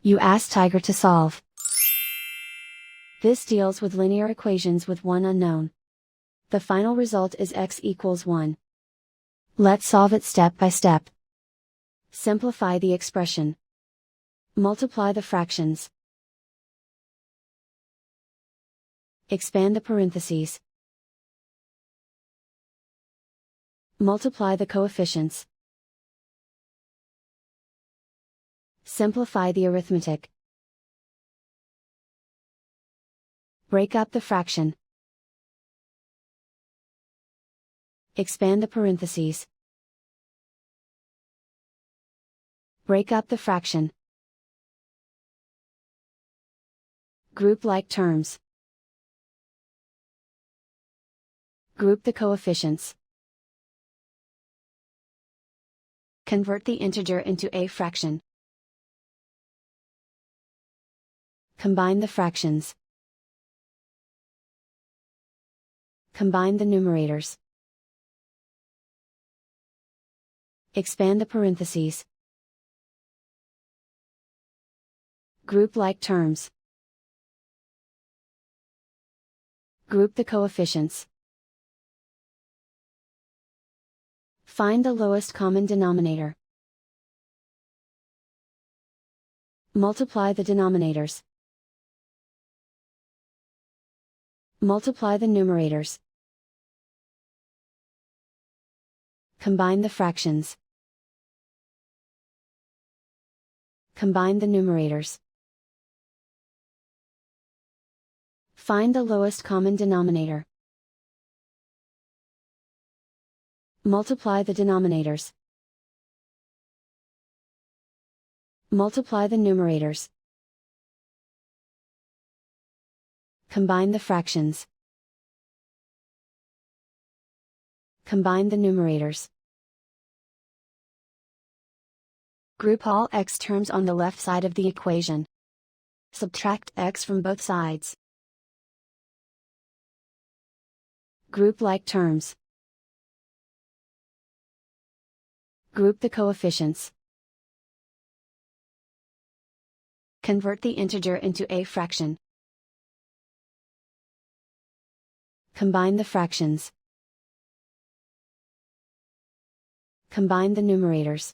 You ask Tiger to solve. This deals with linear equations with one unknown. The final result is x equals 1. Let's solve it step by step. Simplify the expression. Multiply the fractions. Expand the parentheses. Multiply the coefficients. Simplify the arithmetic. Break up the fraction. Expand the parentheses. Break up the fraction. Group like terms. Group the coefficients. Convert the integer into a fraction. Combine the fractions. Combine the numerators. Expand the parentheses. Group like terms. Group the coefficients. Find the lowest common denominator. Multiply the denominators. Multiply the numerators. Combine the fractions. Combine the numerators. Find the lowest common denominator. Multiply the denominators. Multiply the numerators. Combine the fractions. Combine the numerators. Group all x terms on the left side of the equation. Subtract x from both sides. Group like terms. Group the coefficients. Convert the integer into a fraction. Combine the fractions. Combine the numerators.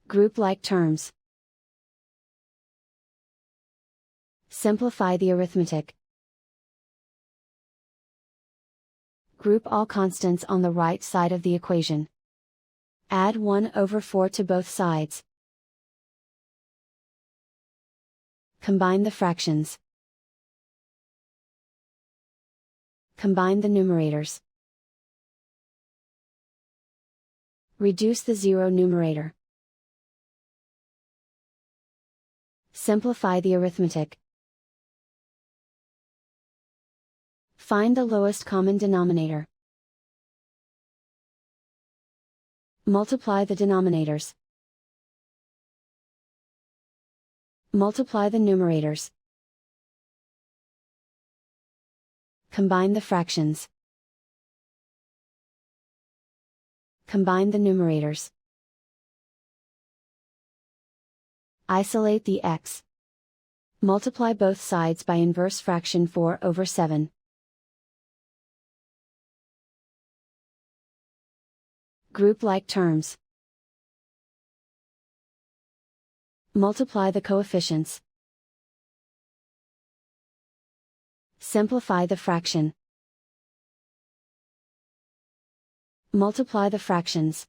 Group like terms. Simplify the arithmetic. Group all constants on the right side of the equation. Add 1/4 to both sides. Combine the fractions. Combine the numerators. Reduce the zero numerator. Simplify the arithmetic. Find the lowest common denominator. Multiply the denominators. Multiply the numerators. Combine the fractions. Combine the numerators. Isolate the x. Multiply both sides by inverse fraction 4/7. Group like terms. Multiply the coefficients. Simplify the fraction. Multiply the fractions.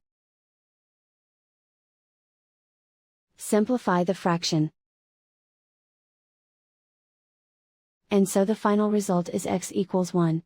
Simplify the fraction. And so the final result is x equals 1.